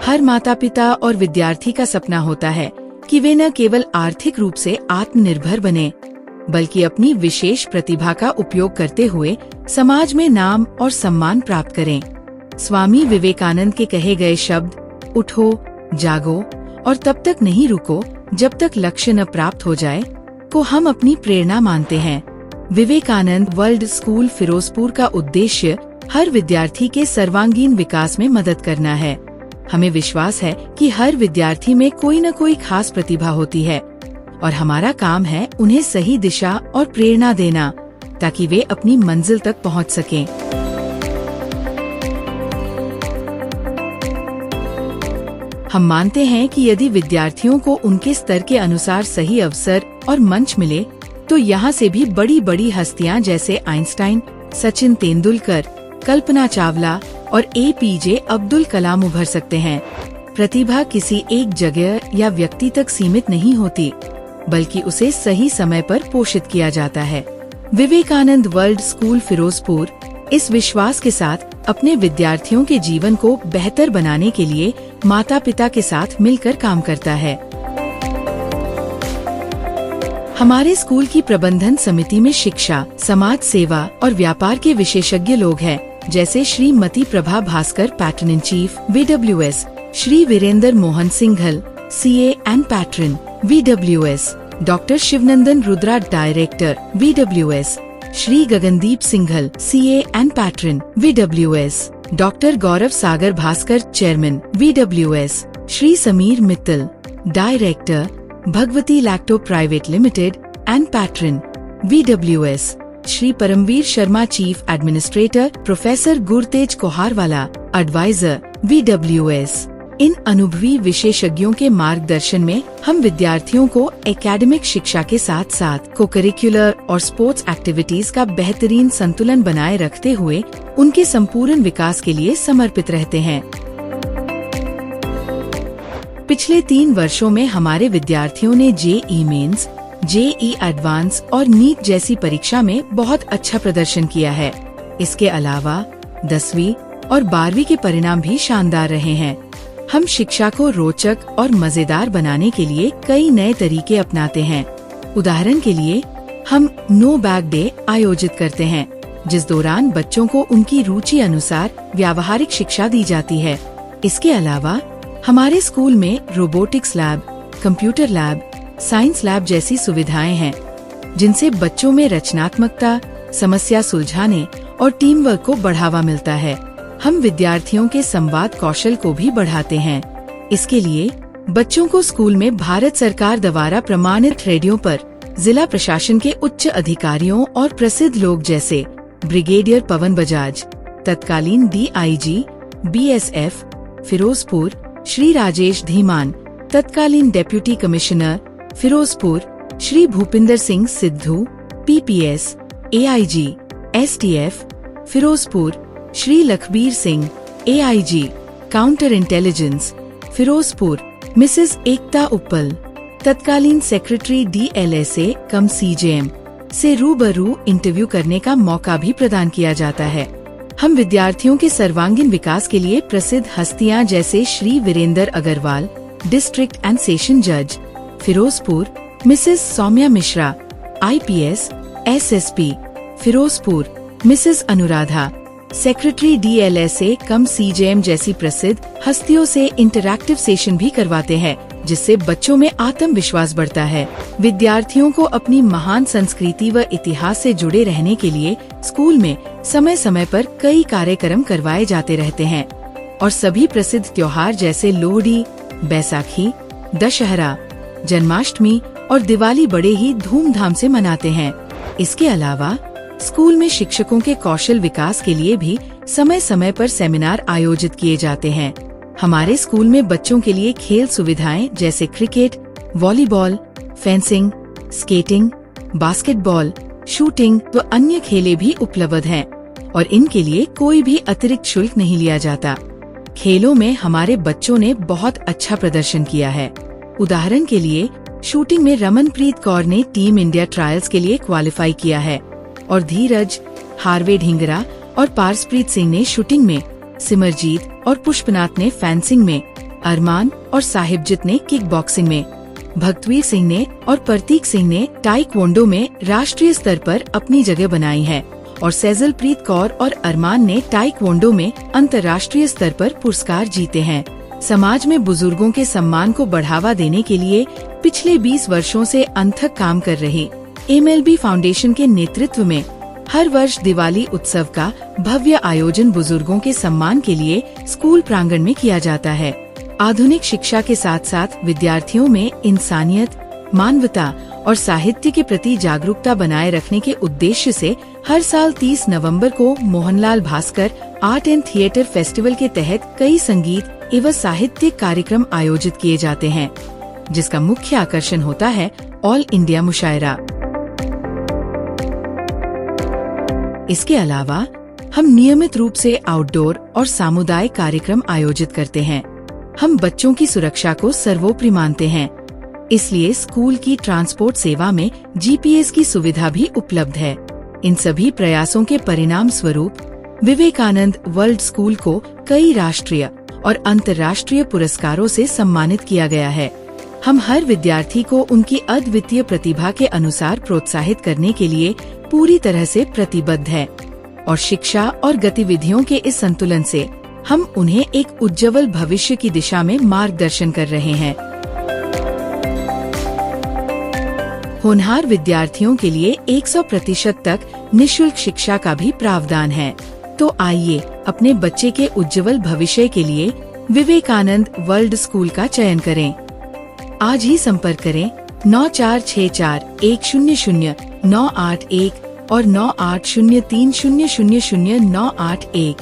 हर माता पिता और विद्यार्थी का सपना होता है कि वे न केवल आर्थिक रूप से आत्मनिर्भर बने, बल्कि अपनी विशेष प्रतिभा का उपयोग करते हुए समाज में नाम और सम्मान प्राप्त करें। स्वामी विवेकानंद के कहे गए शब्द उठो, जागो और तब तक नहीं रुको जब तक लक्ष्य न प्राप्त हो जाए को हम अपनी प्रेरणा मानते हैं। विवेकानंद वर्ल्ड स्कूल फिरोजपुर का उद्देश्य हर विद्यार्थी के सर्वांगीण विकास में मदद करना है। हमें विश्वास है कि हर विद्यार्थी में कोई न कोई खास प्रतिभा होती है और हमारा काम है उन्हें सही दिशा और प्रेरणा देना ताकि वे अपनी मंजिल तक पहुंच सकें। हम मानते हैं कि यदि विद्यार्थियों को उनके स्तर के अनुसार सही अवसर और मंच मिले तो यहाँ से भी बड़ी बड़ी हस्तियाँ जैसे आइंस्टाइन, सचिन तेंदुलकर, कल्पना चावला और APJ अब्दुल कलाम उभर सकते हैं। प्रतिभा किसी एक जगह या व्यक्ति तक सीमित नहीं होती, बल्कि उसे सही समय पर पोषित किया जाता है। विवेकानंद वर्ल्ड स्कूल फिरोजपुर इस विश्वास के साथ अपने विद्यार्थियों के जीवन को बेहतर बनाने के लिए माता पिता के साथ मिलकर काम करता है। हमारे स्कूल की प्रबंधन समिति में शिक्षा, समाज सेवा और व्यापार के विशेषज्ञ लोग हैं, जैसे Shrimati Prabha Bhaskar patron in chief VWS, Shri Virendra Mohan Singhal CA and patron VWS, doctor Shivnandan Rudra director VWS, Shri Gagandeep Singhal CA and patron VWS, doctor Gaurav Sagar Bhaskar chairman VWS, Shri Sameer Mittal director Bhagwati lacto private limited and patron VWS, Shri Paramvir Sharma chief administrator, professor Gurtej Koharwala adviser VWS। इन अनुभवी विशेषज्ञों के मार्गदर्शन में हम विद्यार्थियों को एकेडमिक शिक्षा के साथ साथ को-करिकुलर और स्पोर्ट्स एक्टिविटीज का बेहतरीन संतुलन बनाए रखते हुए उनके संपूर्ण विकास के लिए समर्पित रहते हैं। पिछले 3 वर्षों में हमारे विद्यार्थियों ने JEE मेंस, JEE एडवांस और नीट जैसी परीक्षा में बहुत अच्छा प्रदर्शन किया है। इसके अलावा 10वीं और 12वीं के परिणाम भी शानदार रहे हैं। हम शिक्षा को रोचक और मजेदार बनाने के लिए कई नए तरीके अपनाते हैं। उदाहरण के लिए हम नो बैग डे आयोजित करते हैं, जिस दौरान बच्चों को उनकी रुचि अनुसार व्यावहारिक शिक्षा दी जाती है। इसके अलावा हमारे स्कूल में robotics lab, computer lab, science lab जैसी सुविधाएं हैं, जिनसे बच्चों में रचनात्मकता, समस्या सुलझाने और टीम वर्क को बढ़ावा मिलता है। हम विद्यार्थियों के संवाद कौशल को भी बढ़ाते हैं। इसके लिए बच्चों को स्कूल में भारत सरकार द्वारा प्रमाणित रेडियो पर जिला प्रशासन के उच्च अधिकारियों और प्रसिद्ध लोग जैसे ब्रिगेडियर पवन बजाज, तत्कालीन DIG BSF फिरोजपुर, श्री राजेश धीमान, तत्कालीन deputy commissioner Firozpur, Shri Bhupinder Singh Sidhu PPS AIG STF Firozpur, Shri Lakhbir Singh AIG counter intelligence Firozpur, Mrs Ekta Uppal, तत्कालीन सेक्रेटरी DLSA कम CJM से रूबरू इंटरव्यू करने का मौका भी प्रदान किया जाता है। हम विद्यार्थियों के सर्वांगीण विकास के लिए प्रसिद्ध हस्तियां जैसे Shri Virender Agarwal, district and session जज Firozpur, Mrs Saumya Mishra IPS SSP Firozpur, Mrs Anuradha secretary DLSA cum CJM जैसी प्रसिद्ध हस्तियों से इंटरैक्टिव सेशन भी करवाते हैं, जिससे बच्चों में आत्मविश्वास बढ़ता है। विद्यार्थियों को अपनी महान संस्कृति व इतिहास से जुड़े रहने के लिए स्कूल में समय समय पर कई कार्यक्रम करवाए जाते रहते हैं और सभी प्रसिद्ध त्योहार जैसे लोहड़ी, बैसाखी, दशहरा, जन्माष्टमी और दिवाली बड़े ही धूमधाम से मनाते हैं। इसके अलावा स्कूल में शिक्षकों के कौशल विकास के लिए भी समय समय पर सेमिनार आयोजित किए जाते हैं। हमारे स्कूल में बच्चों के लिए खेल सुविधाएं जैसे cricket, volleyball, fencing, skating, basketball, shooting व अन्य खेलें भी उपलब्ध हैं और इनके लिए कोई भी अतिरिक्त शुल्क नहीं लिया जाता। खेलों में हमारे बच्चों ने बहुत अच्छा प्रदर्शन किया है। उदाहरण के लिए शूटिंग में रमनप्रीत कौर ने टीम इंडिया ट्रायल्स के लिए क्वालिफाई किया है और धीरज, हार्वे ढींगरा और पारसप्रीत सिंह ने शूटिंग में, सिमरजीत और पुष्पनाथ ने फेंसिंग में अरमान और साहिबजीत ने किक बॉक्सिंग में, भक्तवीर सिंह ने और प्रतीक सिंह ने ताइक्वांडो में राष्ट्रीय स्तर पर अपनी जगह बनाई है और सेजलप्रीत कौर और अरमान ने ताइक्वांडो में अंतर्राष्ट्रीय स्तर पर पुरस्कार जीते हैं। समाज में बुजुर्गों के सम्मान को बढ़ावा देने के लिए पिछले 20 वर्षों से अथक काम कर रहे MLB फाउंडेशन के नेतृत्व में हर वर्ष दिवाली उत्सव का भव्य आयोजन बुजुर्गों के सम्मान के लिए स्कूल प्रांगण में किया जाता है। आधुनिक शिक्षा के साथ साथ विद्यार्थियों में इंसानियत, मानवता और साहित्य के प्रति जागरूकता बनाए रखने के उद्देश्य से हर साल 30 नवंबर को Mohanlal Bhaskar art and theatre festival के तहत कई संगीत एवं साहित्यिक कार्यक्रम आयोजित किए जाते हैं, जिसका मुख्य आकर्षण होता है ऑल इंडिया मुशायरा। इसके अलावा हम नियमित रूप से आउटडोर और सामुदायिक कार्यक्रम आयोजित करते हैं। हम बच्चों की सुरक्षा को सर्वोपरि मानते हैं, इसलिए स्कूल की ट्रांसपोर्ट सेवा में GPS की सुविधा भी उपलब्ध है। इन सभी प्रयासों के परिणाम स्वरूप विवेकानंद वर्ल्ड स्कूल को कई राष्ट्रीय और अंतर्राष्ट्रीय पुरस्कारों से सम्मानित किया गया है। हम हर विद्यार्थी को उनकी अद्वितीय प्रतिभा के अनुसार प्रोत्साहित करने के लिए पूरी तरह से प्रतिबद्ध है और शिक्षा और गतिविधियों के इस संतुलन से हम उन्हें एक उज्जवल भविष्य की दिशा में मार्गदर्शन कर रहे हैं। होनहार विद्यार्थियों के लिए 100% तक निःशुल्क शिक्षा का भी प्रावधान है। तो आइए अपने बच्चे के उज्जवल भविष्य के लिए विवेकानंद वर्ल्ड स्कूल का चयन करें। आज ही संपर्क करें 9464100981 और 9803000981।